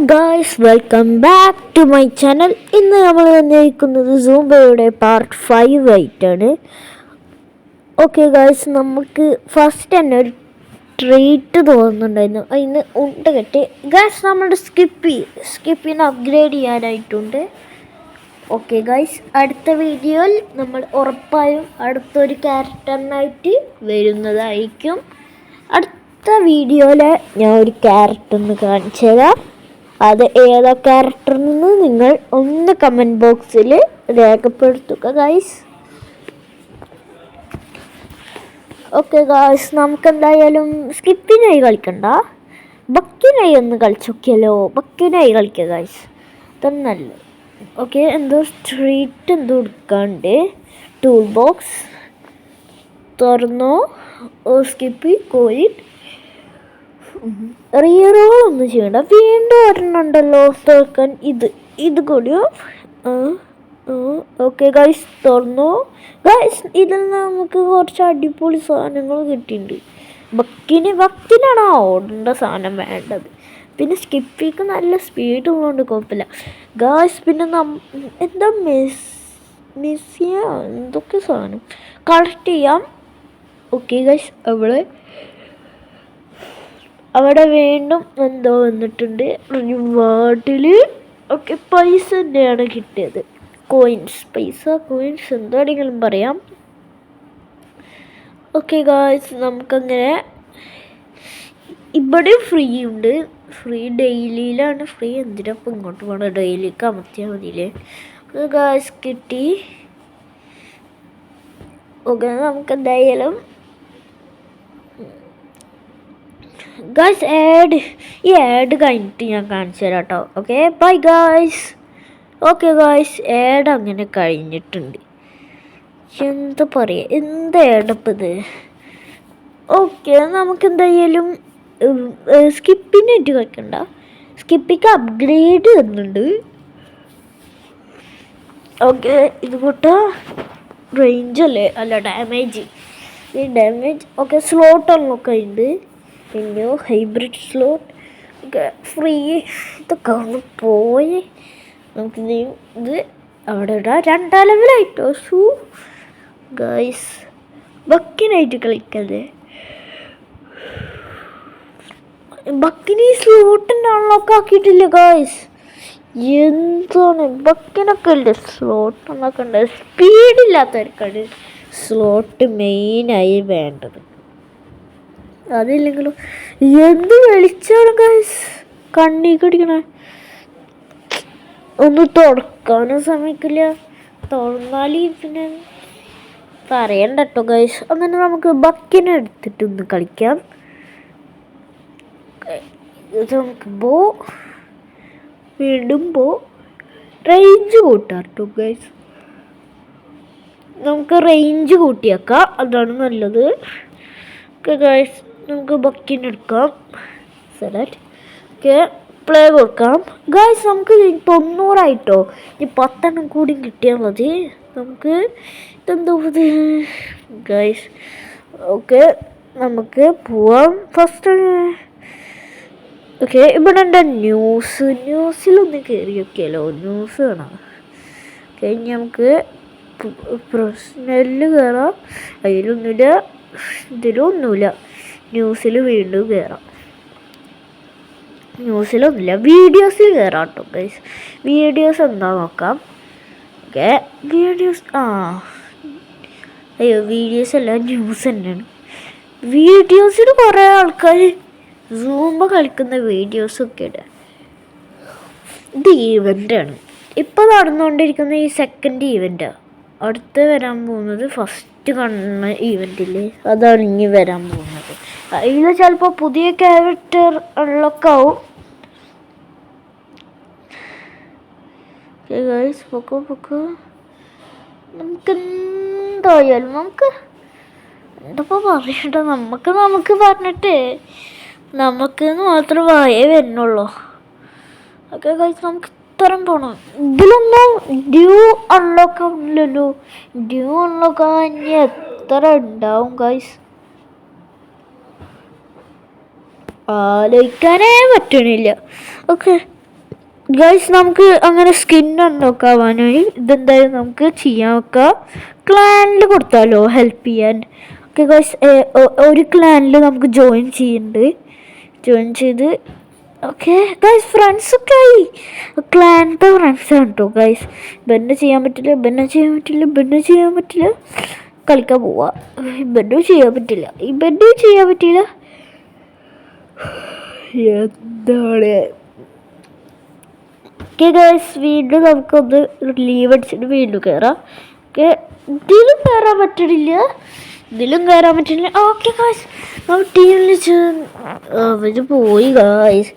Guys, welcome back to my channel. ഇന്ന് നമ്മൾ വന്നിരിക്കുന്നത് സൂംബയുടെ പാർട്ട് 5 ആയിട്ടാണ്. ഓക്കെ ഗായ്സ്, നമുക്ക് ഫസ്റ്റ് തന്നെ ഒരു ട്രീറ്റ് തോന്നുന്നുണ്ടായിരുന്നു. അതിന് ഉണ്ട കെട്ടി ഗായ്സ് നമ്മുടെ സ്കിപ്പിന് അപ്ഗ്രേഡ് ചെയ്യാനായിട്ടുണ്ട്. ഓക്കെ ഗായ്സ്, അടുത്ത വീഡിയോയിൽ നമ്മൾ ഉറപ്പായും അടുത്തൊരു ക്യാരക്ടറിനായിട്ട് വരുന്നതായിരിക്കും. അടുത്ത വീഡിയോയിൽ ഞാൻ ഒരു ക്യാരക്ടർ ഒന്ന് കാണിച്ചു തരാം. അത് ഏതാ ക്യാരക്ടറിൽ നിന്ന് നിങ്ങൾ ഒന്ന് കമൻറ്റ് ബോക്സിൽ രേഖപ്പെടുത്തുക ഗായ്സ്. ഓക്കെ ഗായ്സ്, നമുക്കെന്തായാലും സ്കിപ്പിനായി കളിക്കണ്ട, ബക്കിനായി ഒന്ന് കളിച്ചോക്കിയാലോ. ബക്കിനായി കളിക്കുക ഗായ്സ്, തന്നല്ല. ഓക്കെ, എന്തോ സ്ട്രീറ്റ് എന്തോ എടുക്കാണ്ട് ടൂൾ ബോക്സ് തുറന്നോ. സ്കിപ്പി കോയിൻ റീറോളൊന്നും ചെയ്യണ്ട. വീണ്ടും ഒരെണ്ണുണ്ടല്ലോ തുറക്കാൻ. ഇത് കൂടിയോ? ഓക്കെ ഗൈസ്, തുറന്നു. ഗൈസ്, ഇതിൽ നിന്ന് നമുക്ക് കുറച്ച് അടിപൊളി സാധനങ്ങൾ കിട്ടിയിട്ടുണ്ട്. ഭക്തിനാണോ ഓടേണ്ട സാധനം വേണ്ടത്. പിന്നെ സ്കിപ്പിക്ക് നല്ല സ്പീഡ് ഉള്ളതുകൊണ്ട് കുഴപ്പമില്ല ഗായ്സ്. പിന്നെ എന്താ മിസ് എന്തൊക്കെ സാധനം കളക്ട് ചെയ്യാം. ഓക്കെ ഗൈസ്, അവിടെ വീണ്ടും എന്തോ വന്നിട്ടുണ്ട് റിവാർഡിൽ. ഓക്കെ, പൈസ തന്നെയാണ് കിട്ടിയത്. കോയിൻസ് എന്താണെങ്കിലും പറയാം. ഓക്കെ ഗായ്സ്, നമുക്കങ്ങനെ ഇവിടെ ഫ്രീ ഉണ്ട്. Free ഡെയിലിയിലാണ് free. എന്തിനപ്പം ഇങ്ങോട്ട് പോകണം? ഡെയിലിക്ക് അമർത്തിയാൽ മതിയില്ലേ. ഗായ്സ് കിട്ടി. ഓക്കെ, നമുക്കെന്തായാലും ഗായ്സ് ഈ ആഡ് കഴിഞ്ഞിട്ട് ഞാൻ കാണിച്ചു തരാം കേട്ടോ. Okay, bye guys. Okay guys, add അങ്ങനെ കഴിഞ്ഞിട്ടുണ്ട്. എന്താ പറയുക, എന്താ ആഡപ്പത്. ഓക്കെ, നമുക്കെന്തായാലും സ്കിപ്പിനായിട്ട് കളിക്കണ്ട. സ്കിപ്പിക്ക് അപ്ഗ്രേഡ് തരുന്നുണ്ട്. ഓക്കെ, ഇത് കൂട്ടാ റേഞ്ച് അല്ലേ, അല്ല ഡാമേജ്. ഈ ഡാമേജ് ഓക്കെ. സ്ലോട്ട് അൺലോക്ക് ഉണ്ട്. പിന്നെ ഹൈബ്രിഡ് സ്ലോട്ട് ഒക്കെ ഫ്രീ. ഇതൊക്കെ ഒന്ന് പോയി നമുക്ക് ഇത് അവിടെ ഇടാം. 2ാം ലെവലായിട്ടോ. ഗായ്സ്, ബക്കിനായിട്ട് കളിക്കല്ലേ. ബക്കിന് ഈ സ്ലോട്ടിൻ്റെ അൺലോക്ക് ആക്കിയിട്ടില്ല ഗായ്സ്. എന്താണ് ബക്കിനൊക്കെ ഉണ്ട് സ്ലോട്ട് അൺലോക്ക് ഉണ്ട്. സ്പീഡില്ലാത്തവർക്കാണ് സ്ലോട്ട് മെയിനായി വേണ്ടത്. അതില്ലെങ്കിലും എന്ത് വെളിച്ചാണ് ഗൈസ് കണ്ണി കടിക്കണേ. ഒന്ന് തുറക്കാനും സമ്മതിക്കില്ല. തുറന്നാൽ പിന്നെ പറയണ്ട കേട്ടോ ഗൈസ്. അങ്ങനെ നമുക്ക് ബക്കിനെ എടുത്തിട്ടൊന്ന് കളിക്കാം. ഇത് നമുക്ക് വീണ്ടും റേഞ്ച് കൂട്ടാം കേട്ടോ ഗൈസ്. നമുക്ക് റേഞ്ച് കൂട്ടിയേക്കാം, അതാണ് നല്ലത്. ഓക്കെ ഗൈസ്, നമുക്ക് ബക്കിന് എടുക്കാം. സെലക്ട്. ഓക്കെ, പ്ലേ കൊടുക്കാം. ഗൈസ്, നമുക്ക് 90 ഈ 10 കൂടി കിട്ടിയാൽ മതി. നമുക്ക് ഇതെന്തോ ഗൈസ്. ഓക്കെ, നമുക്ക് പോവാം ഫസ്റ്റ്. ഓക്കെ, ഇവിടെ ഉണ്ട് ന്യൂസിലൊന്ന് കയറി നോക്കിയാലോ. ന്യൂസ് കാണാം. ഓക്കെ, ഇനി നമുക്ക് പ്രൊഫഷണലിൽ കയറാം. അതിലൊന്നുമില്ല, ഇതിലൊന്നുമില്ല. ന്യൂസിൽ വീണ്ടും കയറാം. ന്യൂസിലൊന്നുമില്ല, വീഡിയോസിൽ കയറാം കേട്ടോ ഗൈസ്. വീഡിയോസ് എന്താ നോക്കാം. ഓക്കെ, വീഡിയോസ് വീഡിയോസ് അല്ല, ന്യൂസ് തന്നെയാണ്. വീഡിയോസിൽ കുറേ ആൾക്കാർ സൂംബ കളിക്കുന്ന വീഡിയോസൊക്കെ ഇടുക. ഇത് ഈവൻ്റാണ് ഇപ്പോൾ നടന്നുകൊണ്ടിരിക്കുന്ന. ഈ സെക്കൻഡ് ഈവൻ്റാണ്. അടുത്ത് വരാൻ പോകുന്നത് ഫസ്റ്റ് കാണുന്ന ഈവൻറ്റില്ലേ, അതാണ് ഇനി വരാൻ പോകുന്നത്. അതിൽ ചിലപ്പോൾ പുതിയ ക്യാരക്ടർ അൺലോക്ക് ആവും. ഗൈസ്, പൊക്കോ. നമുക്കെന്തായാലും എന്തപ്പോൾ പറയണ്ട. നമുക്ക് പറഞ്ഞിട്ട് നമുക്ക് മാത്രം വായേ വരുന്നുള്ളൂ. ഓക്കെ ഗൈസ്, നമുക്ക് ഇത്തരം പോണം. ഇതിലൊന്നും ഡ്യൂ അൺലോക്ക് ആവുന്നില്ലല്ലോ. ഡ്യൂ അൺലോക്ക് ആവാൻ എത്ര ഉണ്ടാവും ഗൈസ്, ആലോചിക്കാനേ പറ്റണില്ല. ഓക്കെ, ഗൈസ് നമുക്ക് അങ്ങനെ സ്കിൻ അൺലോക്ക് ആവാനായി ഇതെന്തായാലും നമുക്ക് ചെയ്യാൻ വെക്കാം. ക്ലാനിൽ കൊടുത്താലോ ഹെൽപ്പ് ചെയ്യാൻ. ഓക്കെ ഗൈസ്, ഒരു ക്ലാനിൽ നമുക്ക് ജോയിൻ ചെയ്യുന്നുണ്ട്. ജോയിൻ ചെയ്ത് ഓക്കെ ഗൈസ് ഫ്രണ്ട്സൊക്കെ ആയി. ക്ലാനത്തെ ഫ്രണ്ട്സാണ് കേട്ടോ ഗൈസ്. ബെന്നെ ചെയ്യാൻ പറ്റില്ല, ബെന്നെ ചെയ്യാൻ പറ്റില്ല, ബെന്നെ ചെയ്യാൻ പറ്റില്ല. കളിക്കാൻ പോവാ. ബെന്നും ചെയ്യാൻ പറ്റില്ല, ഈ ബെന്നും ചെയ്യാൻ പറ്റില്ല. എന്താണ് ഓക്കെ ഗൈസ്, വീണ്ടും നമുക്കൊന്ന് ലീവ് അടിച്ചിട്ട് വീണ്ടും കയറാം. ഓക്കെ, ഇതിലും കയറാൻ പറ്റണില്ല, ഇതിലും കയറാൻ പറ്റില്ല. ഓക്കെ ഗൈസ്, നമ്മൾ ടീമിൽ അവർ പോയി ഗൈസ്,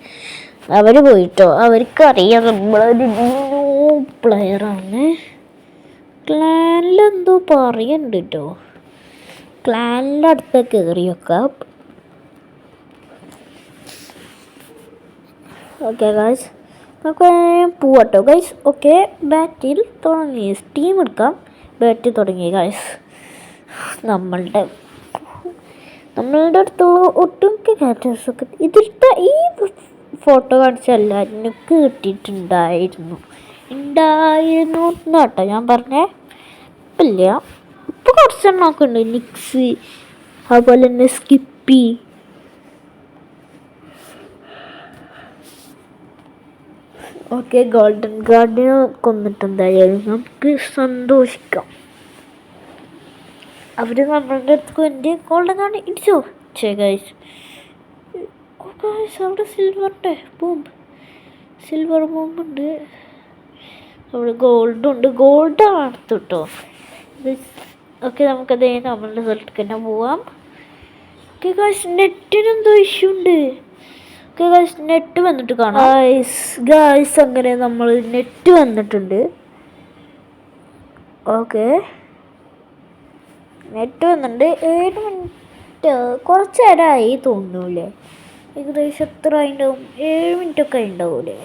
അവർ പോയിട്ടോ. അവർക്കറിയാം നമ്മളൊരു ന്യൂ പ്ലെയറാണ്. ക്ലാനിലെന്തോ പറയുന്നുണ്ട് കേട്ടോ. ക്ലാനിൻ്റെ അടുത്ത് കയറി വെക്കാം. ഓക്കെ ഗൈസ്, നമുക്ക് പോവാട്ടോ ഗൈസ്. ഓക്കെ, ബാറ്റിൽ തുടങ്ങി, ടീം എടുക്കാം. ബാറ്റ് തുടങ്ങി ഗൈസ്. നമ്മളുടെ അടുത്തുള്ള ഒട്ടുമിക്ക ക്യാരക്ടേഴ്സൊക്കെ ഇതിലത്തെ ഈ ഫോട്ടോ കാണിച്ച എല്ലാവരും കിട്ടിയിട്ടുണ്ടായിരുന്നു കേട്ടോ. ഞാൻ പറഞ്ഞേ ഇപ്പില്ല, ഇപ്പോൾ കുറച്ചെണ്ണമൊക്കെ ഉണ്ട്. നിക്സ്, അതുപോലെ തന്നെ സ്കിപ്പി. ഓക്കെ, ഗോൾഡൻ ഗാർഡിനെ കൊന്നിട്ടുണ്ടായാലും നമുക്ക് സന്തോഷിക്കാം. അവർ നമ്മളുടെ അടുത്ത് എൻ്റെ ഗോൾഡൻ ഗാർഡ് ഇടിച്ചോ ഗൈസ്. അവിടെ സിൽവറിൻ്റെ ബോംബ്, സിൽവർ ബോംബുണ്ട്. അവിടെ ഗോൾഡുണ്ട്, ഗോൾഡാണ് അടുത്ത് കേട്ടോ. ഓക്കെ, നമുക്കത് നമ്മളുടെ സ്ഥലത്തേക്ക് തന്നെ പോവാം. ഓക്കെ ഗൈസ്, നെറ്റിനെന്തോ ഇഷ്യൂ ഉണ്ട്. ഓക്കെ ഗൈസ്, നെറ്റ് വന്നിട്ട് കാണാം. ഗൈസ് അങ്ങനെ നമ്മൾ നെറ്റ് വന്നിട്ടുണ്ട്. ഓക്കെ, നെറ്റ് വന്നിട്ടുണ്ട്. 7 മിനിറ്റ് കുറച്ച് നേരമായി തോന്നൂലേ. ഏകദേശം എത്ര ഉണ്ടാവും, 7 മിനിറ്റൊക്കെ ഉണ്ടാവൂലേ.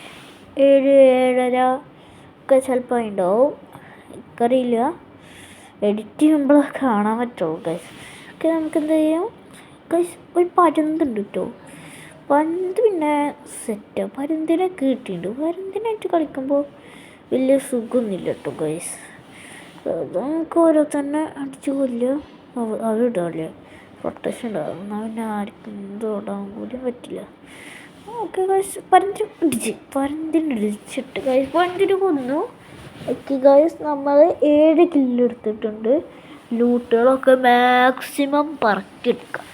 7-7:30 ഒക്കെ ചിലപ്പോൾ ഉണ്ടാവും, എനിക്കറിയില്ല. എഡിറ്റ് ചെയ്യുമ്പോൾ കാണാൻ പറ്റുമോ ഗൈസ്. ഓക്കെ, നമുക്ക് എന്ത് ചെയ്യാം ഗൈസ്, ഒരു പരുന്തുണ്ട് കേട്ടോ. പന്ത് പിന്നെ സെറ്റ്, പരുന്തിനൊക്കെ കിട്ടിയിട്ടുണ്ട്. പരുന്തിനായിട്ട് കളിക്കുമ്പോൾ വലിയ സുഖമൊന്നുമില്ല കേട്ടോ ഗൈസ്. നമുക്ക് ഓരോ തന്നെ അടിച്ച് കൊല്ലുക, അതിടാല്ലേ പ്രൊട്ടക്ഷൻ ഉണ്ടാകും. എന്നാൽ പിന്നെ ആർക്കും തൊടാൻ കൂടി പറ്റില്ല. ഓക്കെ ഗൈസ്, പരുന്തിനിടിച്ചിട്ട് ഗൈസ് പരുന്തിന് കൊന്നു. ഓക്കെ ഗൈസ്, നമ്മൾ 7 കില്ലെടുത്തിട്ടുണ്ട്. ലൂട്ടുകളൊക്കെ മാക്സിമം പറക്കിയെടുക്കാം.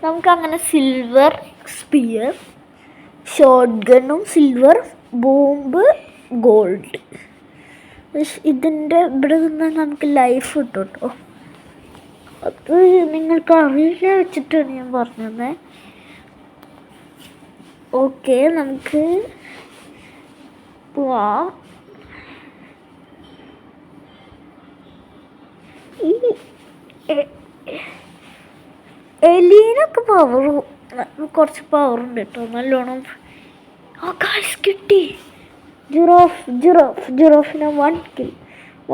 നമുക്കങ്ങനെ സിൽവർ സ്പിയർ, ഷോട്ട് ഗണ്ണും, സിൽവർ ബോംബ്, ഗോൾഡ്. ഇതിൻ്റെ ഇവിടെ നിന്നാൽ നമുക്ക് ലൈഫ് കിട്ടും കേട്ടോ. അത് നിങ്ങൾക്ക് അറിയില്ല വെച്ചിട്ടാണ് ഞാൻ പറഞ്ഞത്. ഓക്കെ, നമുക്ക് പോവാം. ഈ എലീനൊക്കെ കുറച്ച് പവറുണ്ട് കേട്ടോ, നല്ലോണം. ആ ഗൈസ് കിട്ടി, ജിറാഫിനെ 1 കിൽ.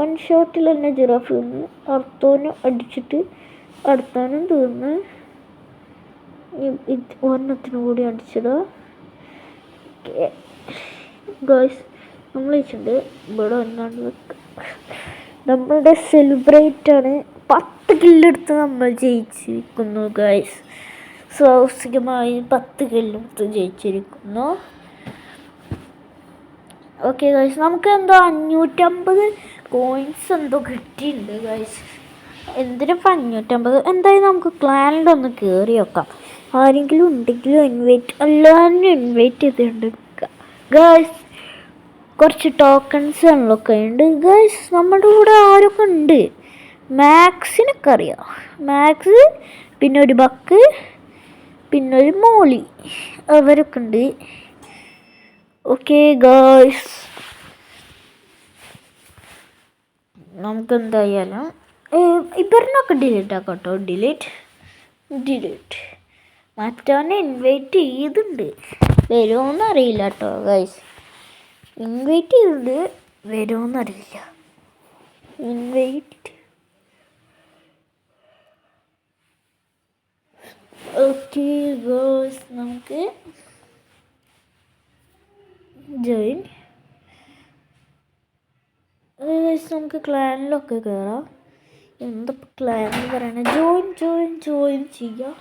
1 ഷോട്ടിൽ തന്നെ ജിറാഫ് നിന്ന് അടുത്തോനും അടിച്ചിട്ട് അടുത്താനും തീർന്ന്. ഒരെണ്ണത്തിനും കൂടി അടിച്ചതാ. ഗൈസ്, നമ്മൾ വെച്ചിട്ടുണ്ട് ഇവിടെ ഒന്നാണ്ട് വെക്കുക. നമ്മളുടെ സെലിബ്രേറ്റാണ്. 10 കില്ലെടുത്ത് നമ്മൾ ജയിച്ചിരിക്കുന്നു ഗൈസ്. സ്വാഭാവികമായി 10 കില്ലെടുത്ത് ജയിച്ചിരിക്കുന്നു. ഓക്കെ ഗൈസ്, നമുക്ക് എന്തോ 550 കോയിൻസ് എന്തോ കിട്ടിയിട്ടുണ്ട് ഗൈസ്. എന്തിനാ 550? എന്തായാലും നമുക്ക് ക്ലാനിലൊന്ന് കയറി വെക്കാം. ആരെങ്കിലും ഉണ്ടെങ്കിലും എല്ലാവരും ഇൻവൈറ്റ് ചെയ്തിട്ടുണ്ട് ഗൈസ്. കുറച്ച് ടോക്കൺസ് ഒക്കെ ഉണ്ട് ഗൈസ്. നമ്മുടെ കൂടെ ആരൊക്കെ ഉണ്ട്? മാക്സിനൊക്കെ അറിയാം, മാക്സ്, പിന്നെ ഒരു ബക്ക്, പിന്നെ ഒരു മോളി, അവരൊക്കെ ഉണ്ട്. ഓക്കെ ഗൈസ്, നമുക്ക് എന്തായാലും ഇവരിനൊക്കെ ഡിലീറ്റ് ആക്കാം കേട്ടോ. ഡിലീറ്റ് മറ്റവനെ ഇൻവൈറ്റ് ചെയ്തിട്ടുണ്ട്, വരുമോയെന്ന് അറിയില്ല കേട്ടോ ഗൈസ്. ഇൻവൈറ്റ് ചെയ്തിട്ടുണ്ട്, വരുമോയെന്നറിയില്ല. ഇൻവൈറ്റ് ഓക്കെ ഗൈസ്, നമുക്ക് ജോയിൻ. നമുക്ക് ക്ലാനിലൊക്കെ കയറാം. എന്താ ക്ലാനിൽ പറയണേ? ജോയിൻ ചെയ്യാം.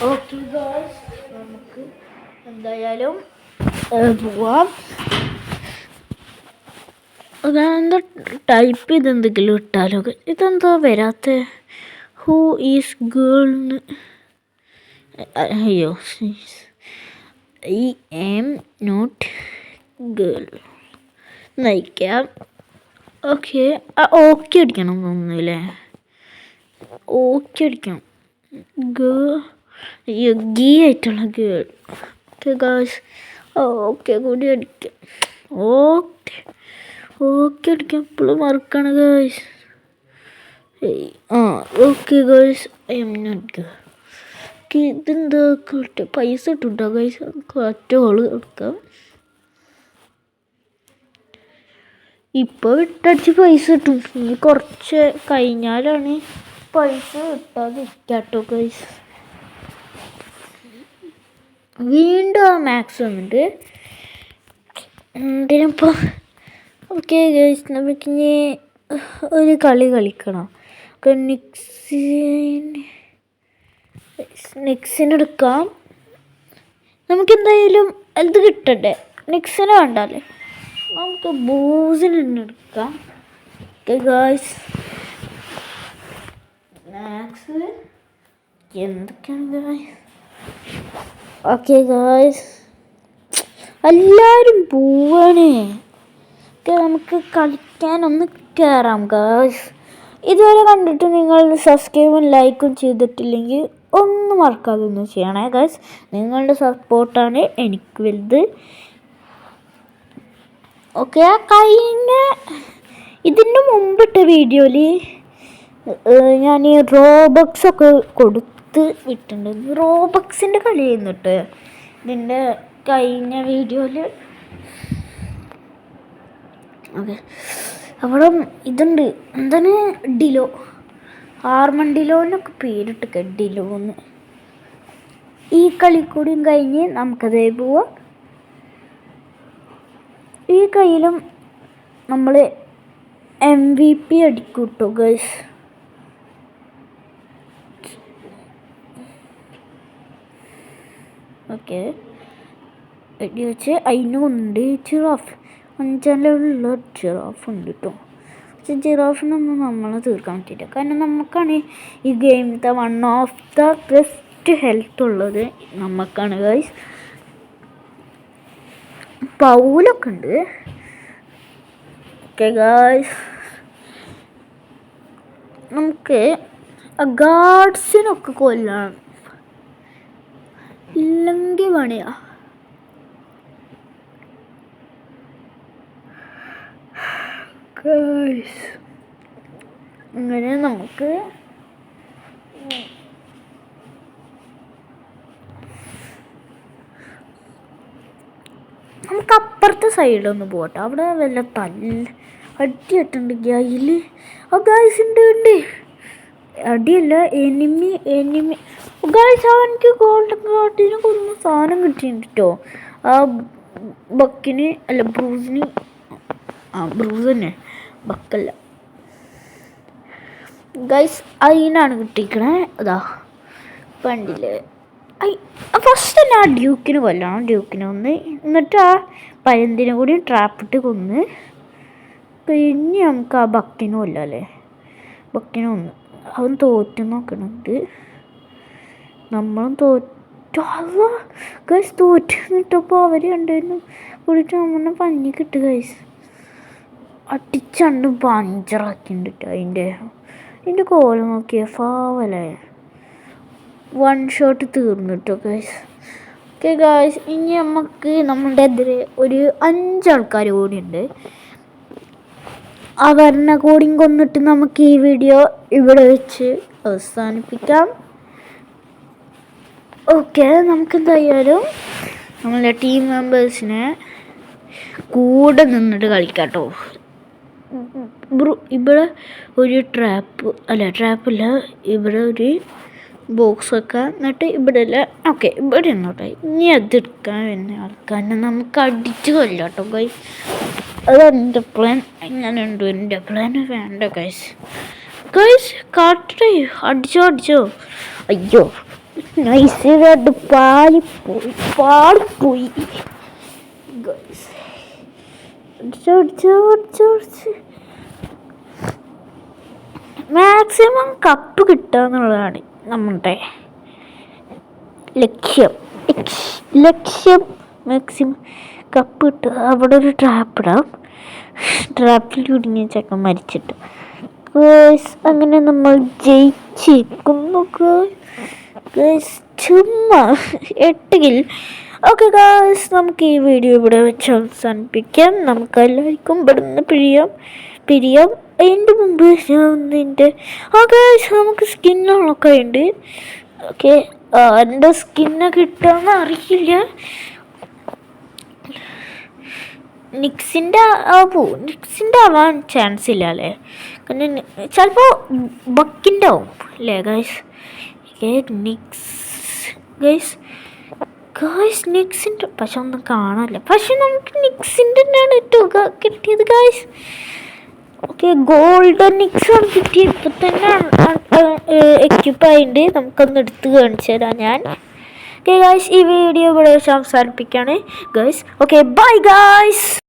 ഓക്കെ ഗായ്സ്, നമുക്ക് എന്തായാലും പോവാം. എന്താ ടൈപ്പ് ചെയ്ത് എന്തെങ്കിലും ഇട്ടാലോ? ഇതെന്താ വരാത്ത? ഹൂ ഈസ് ഗേൾന്ന്? അയ്യോ, ഐ ആം നോട്ട് ഗേൾ നയിക്കാം. ഓക്കെ അടിക്കണം തോന്നുന്നില്ലേ? ഓക്കെ അടിക്കണം. ഗീ ആയിട്ടുള്ള ഗേൾ. ഓക്കെ ഗായ്സ്, ഓക്കെ കൂടി അടിക്കാം. ഓക്കെ അടിക്കാൻ എപ്പോഴും മറക്കാണ് guys. Okay guys, I am not girl. ഇതെന്താ പൈസ ഇട്ടുണ്ടോ ഗായ്സ്? നമുക്ക് ഒറ്റ ഹോള് എടുക്കാം. ഇപ്പോൾ വിട്ടടിച്ച് പൈസ കിട്ടും. ഇനി കുറച്ച് കഴിഞ്ഞാലാണ് പൈസ കിട്ടാതിരിക്കാട്ടോ ഗൈസ്. വീണ്ടും ആ മാക്സ് വന്നിട്ട് എന്തിനിപ്പോൾ? ഓക്കെ ഗൈസ്, നമുക്കിനി ഒരു കളി കളിക്കണം. നെക്സിനെടുക്കാം. നമുക്കെന്തായാലും അത് കിട്ടണ്ടേ? നെക്സിനെ വേണ്ടല്ലേ? നമുക്ക് ബൂസിന് തന്നെ എടുക്കാം. ഓക്കെ ഗായ്സ്, മാക്സ് എന്തൊക്കെയാണ് ഗായ്സ്? ഓക്കെ ഗായ്സ്, എല്ലാവരും പോവാണ്. ഓക്കെ, നമുക്ക് കളിക്കാനൊന്ന് കയറാം ഗായ്സ്. ഇതുവരെ കണ്ടിട്ട് നിങ്ങൾ സബ്സ്ക്രൈബും ലൈക്കും ചെയ്തിട്ടില്ലെങ്കിൽ ഒന്നും മറക്കാതെ ഒന്ന് ചെയ്യണേ ഗായ്സ്. നിങ്ങളുടെ സപ്പോർട്ടാണ് എനിക്ക് വലുത്. ഓക്കെ, ഇതിന് മുമ്പിട്ട വീഡിയോയിൽ ഞാൻ ഈ റോബക്സ് ഒക്കെ കൊടുത്ത് വിട്ടിട്ടുണ്ട്. റോബക്സിൻ്റെ കളി ചെയ്യുന്നിട്ട് ഇതിൻ്റെ കഴിഞ്ഞ വീഡിയോയിൽ. ഓക്കെ, അവിടെ ഇതുണ്ട്, എന്താണ് ഡിലോ, ഡിലോന്നൊക്കെ പേരിട്ടൊക്കെ ഡിലോന്ന്. ഈ കളിക്കൂടിയും കഴിഞ്ഞ് നമുക്കതേ പോവാം. ഈ കയ്യിലും നമ്മൾ MVP അടിക്കും കേട്ടോ ഗൈസ്. ഓക്കെ, അടി വെച്ച് അതിനുണ്ട് ജിറാഫ്. 5 ലെവലുള്ള ജിറാഫ് ഉണ്ട് കേട്ടോ. പക്ഷെ ജിറാഫിനൊന്നും നമ്മളെ തീർക്കാൻ പറ്റില്ല, കാരണം നമുക്കാണ് ഈ ഗെയിമിലത്തെ one of the best health ഉള്ളത് നമുക്കാണ് ഗൈസ്. പൗലൊക്കെ ഉണ്ട്. ഓക്കെ ഗായ്സ്, നമുക്ക് ഗാർഡ്സിനൊക്കെ കൊല്ലണം, ഇല്ലെങ്കിൽ പണിയാ. ഗായ്സ്, അങ്ങനെ നമുക്ക് അപ്പുറത്തെ സൈഡൊന്ന് പോട്ടെ. അവിടെ വല്ല അടിയിട്ടുണ്ടെങ്കിൽ അതിൽ ഗായ്സ് ഉണ്ട്. അടിയല്ല, എനിമി ഗായ്സ്. അവനക്ക് ഗോൾഡൻ കാർഡിന് കൊന്ന് സാധനം കിട്ടിയിട്ടുണ്ട് കേട്ടോ. ആ ബക്കിന് അല്ല, ബ്രൂസിന്. ബ്രൂസ് തന്നെ, ബക്കല്ല ഗായ്സ്. അതിനാണ് കിട്ടിക്കണേ. അതാ കണ്ടില്ലേ? ഫസ്റ്റ് തന്നെ ആ ഡ്യൂക്കിന് കൊല്ലണം. ഡ്യൂക്കിനെ ഒന്ന്, എന്നിട്ട് ആ പരുന്തിനെ കൂടി ട്രാപ്പിട്ട് കൊന്ന് പിന്നെ നമുക്ക് ആ ബക്കിനും കൊല്ലല്ലേ. ബക്കിനെ ഒന്ന് അവൻ തോറ്റു നോക്കണത്. നമ്മളും തോറ്റു. ഗൈസ് തോറ്റു കിട്ടപ്പോൾ അവർ രണ്ടുപേരും കൂടിയിട്ട് നമ്മളെ പഞ്ഞി കിട്ടു ഗൈസ്. അടിച്ചണ്ട് പഞ്ചറാക്കിണ്ട് അതിൻ്റെ കോലം നോക്കിയ ഫാവലേ. 1 ഷോട്ട് തീർന്നു കേട്ടോ ഗൈസ്. ഓക്കെ ഗൈസ്, ഇനി നമുക്ക് നമ്മളുടെ എതിരെ ഒരു 5 ആൾക്കാർ കൂടിയുണ്ട്. അവരുടെ കൂടിയും കൊന്നിട്ട് നമുക്ക് ഈ വീഡിയോ ഇവിടെ വെച്ച് അവസാനിപ്പിക്കാം. ഓക്കെ, നമുക്ക് എന്തായാലും നമ്മളുടെ ടീം മെമ്പേഴ്സിനെ കൂടെ നിന്നിട്ട് കളിക്കാം കേട്ടോ. ഇവിടെ ഒരു ട്രാപ്പില്ല, ഇവിടെ ഒരു ബോക്സൊക്കെ എന്നിട്ട് ഇവിടെ അല്ല ഓക്കെ ഇവിടെ ഉണ്ടോട്ടെ ഇനി അതെടുക്കാൻ വരുന്ന ആൾക്കാരെ നമുക്ക് അടിച്ച് കൊല്ലാട്ടോ ഗൈസ്. അതെൻ്റെ പ്ലാൻ. എങ്ങനെയുണ്ട് എൻ്റെ പ്ലാൻ? വേണ്ട ഗൈസ്. ഗൈസ് കാട്ടേ അടിച്ചോ. അയ്യോ നൈസായിട്ട് പാളിപ്പോയി ഗൈസ്. അടിച്ചോ. മാക്സിമം കപ്പ് കിട്ടുക എന്നുള്ളതാണ് നമ്മുടെ ലക്ഷ്യം. മാക്സിമം കപ്പ് കിട്ടുക. അവിടെ ഒരു ട്രാപ്പിടാം. ട്രാപ്പിൽ കുടുങ്ങിയ ചെക്കൻ മരിച്ചിട്ട് അങ്ങനെ നമ്മൾ ജയിച്ചിരിക്കുന്നു. ചുമ്മാ 8 കിൽ. ഓക്കെ ഗായ്സ്, നമുക്ക് ഈ വീഡിയോ ഇവിടെ വെച്ച് അവസാനിപ്പിക്കാം. നമുക്കെല്ലാവർക്കും ഇവിടെ നിന്ന് പിരിയാം. അതിൻ്റെ മുമ്പ് ഗായ്സ് നമുക്ക് സ്കിന്നുകളൊക്കെ ഉണ്ട്. ഓക്കെ, എൻ്റെ സ്കിന്ന് കിട്ടുമെന്ന് അറിയില്ല. നിക്സിൻ്റെ ആവാൻ ചാൻസ് ഇല്ല അല്ലേ? കാരണം ചിലപ്പോൾ ബക്കിൻ്റെ ആവും അല്ലേ ഗൈസ്? നിക്സിൻ്റെ പക്ഷെ ഒന്നും കാണാനില്ല. പക്ഷെ നമുക്ക് നിക്സിൻ്റെ തന്നെയാണ് തുക കിട്ടിയത് ഗൈസ്. ഓക്കെ, ഗോൾഡൻ നിക്സാണ് കിട്ടിയത്. ഇപ്പം തന്നെ എക്യുപ്പായിട്ട് നമുക്കൊന്ന് എടുത്ത് കാണിച്ചു തരാം ഞാൻ. ഓക്കെ ഗൈസ്, ഈ വീഡിയോ ഇവിടെ വെച്ച് അവസാനിപ്പിക്കുകയാണ് ഗൈസ്. Okay bye guys.